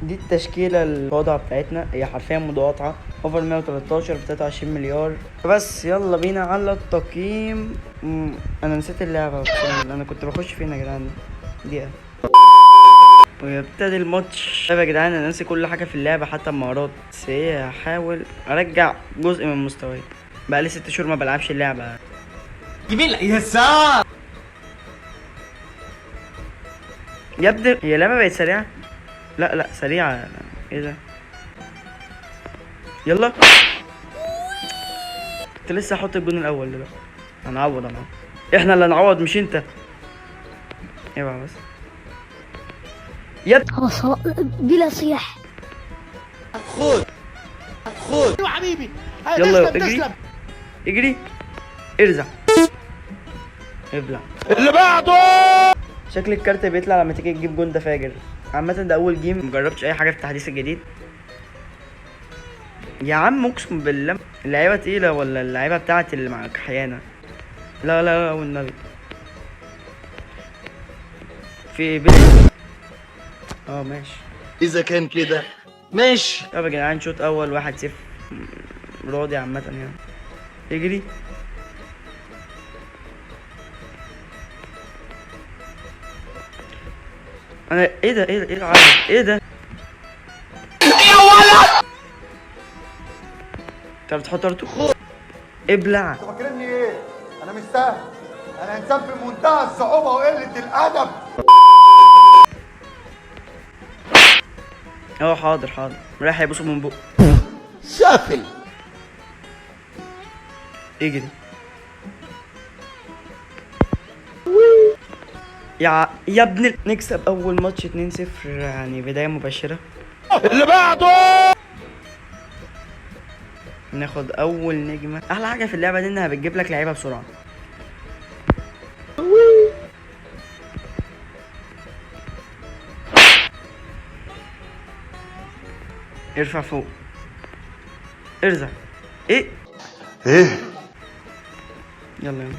دي التشكيلة الوضع بتاعتنا، هي حرفيا متواضعة، اوفر 113 ب 23 مليار. فبس يلا بينا على التقييم. انا نسيت اللعبة، انا كنت بخش فين يا جدعان؟ دقيقة ويبتدي الماتش. طيب يا جدعان انا ناسي كل حاجة في اللعبة حتى المهارات، بس ايه هحاول ارجع جزء من مستواي. بقالي 6 شهور ما بلعبش اللعبة. جميل يا سلام يا ابني هي اللعبة بقت سريعة؟ لا سريعة. ايه ده؟ يلا كنت لسه هحط الجون الاول دلوقتي. هنعوض احنا اللي هنعوض مش انت. ايوه بس خلاص بلا صياح. خد يا حبيبي يلا اجري اجري ارزع ابلع اللي بعده. شكل الكارت بيطلع لما تيجي تجيب جون، ده فاجر. عامة ده أول جيم، مجربتش أي حاجة في التحديث الجديد. يا عم أقسم بالله اللعيبة تقيلة ولا اللعيبة بتاعتي اللي معاك حيانة؟ لا والنبي. في بيلي. ماشي. إذا كان كده ماشي. طب يا جدعان شوط أول 1-0 راضي عامة يعني. اجري انا ايه ده العرض ايه ده يا ولد انت بتحط ارتو ابلع. انتوا فاكريني ايه؟ انا مش سهل، انا انسان في منتهى الصعوبه وقله الادب. حاضر رايح يبصوا من بقه. سافل. اجري يا ابن نكسب اول ماتش 2-0 يعني بدايه مبشره. اللي بعده. ناخد اول نجمه. احلى حاجه في اللعبه دي انها بتجيب لك لعيبه بسرعه. ارفع فوق ارزع. ايه يلا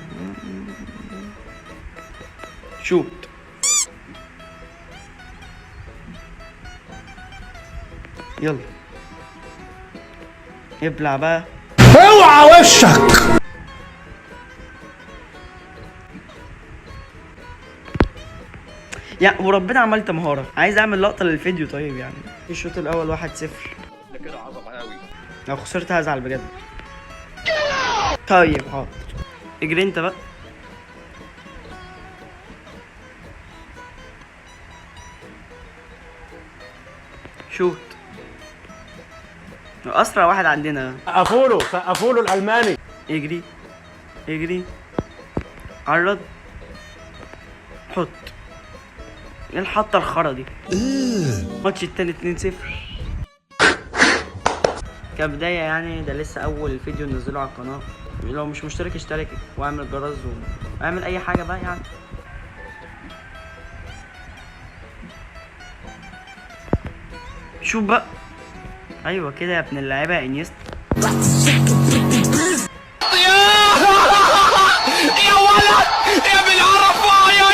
شوت. يلا ابلع بقى. اوعى وشك. يا وربنا عملت مهارة، عايز اعمل لقطة للفيديو. طيب يعني الشوط الاول 1-0. ده كده عظمه قوي. لو خسرت هزعل بجد. طيب حاضر اجري انت بقى. شوت. اسرع واحد عندنا. سقفوا له الالماني. اجري عرض حط. ايه الحطه الخرا دي؟ الماتش التاني 2-0 كبدايه يعني. ده لسه اول فيديو ننزله على القناه. لو مش مشترك اشترك واعمل جرس واعمل اي حاجه بقى يعني. شوف بقى. ايوه كده يا ابن اللعيبه يا انيستا. يا ولد يا بالعرفه يا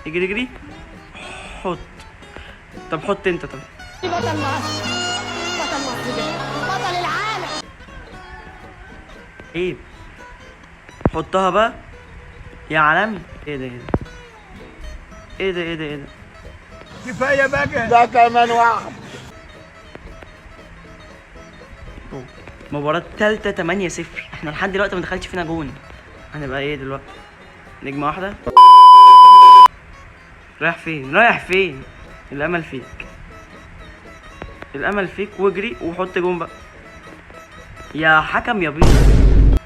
اجري حط. طب حط انت. طب بطل مصر، بطل العالم. ايه حطها بقى يا عالمي. ايه ده كفايه بقى. ده كمان واحد. مباراة تالتة 8-0. احنا لحد دلوقتي ما دخلتش فينا جون. هنبقى ايه دلوقتي؟ نجمة واحدة. رايح فين؟ الامل فيك واجري وحط جون بقى يا حكم يا بيض.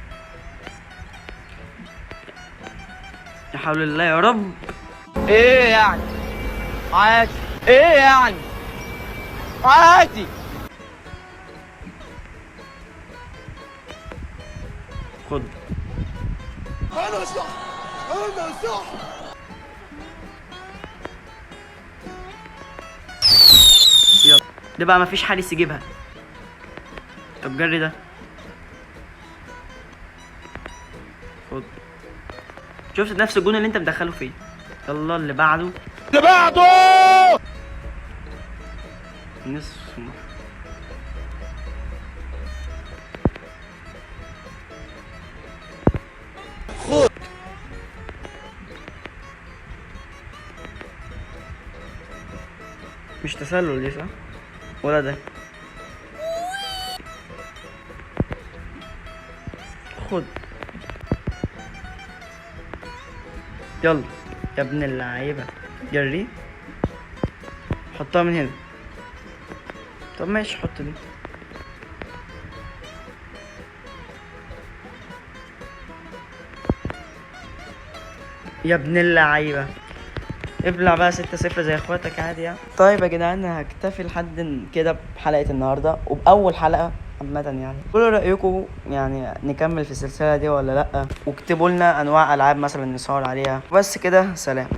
يا حول الله يا رب. ايه يعني عادي. ايه يعني عادي. خد. انا صح. يلا ده بقى مفيش حارس يجيبها. طب جري ده. خد. شفت نفس الجون اللي انت مدخله فيه. يلا اللي بعده. اللي بعده نصف. مش تسلل دي صح؟ ولا ده؟ خد. يلا يا ابن اللعيبة جري. حطها من هنا. طب ماشي حط دي. يا ابن اللعيبة ابلع بقى 6-0 زي اخواتك عادي يعني. طيب يا جدعان هكتفي لحد كده بحلقة النهاردة وبأول حلقة عامة يعني. قولوا رأيكم يعني نكمل في السلسلة دي ولا لأ، واكتبوا لنا أنواع ألعاب مثلا نسهر عليها. بس كده سلام.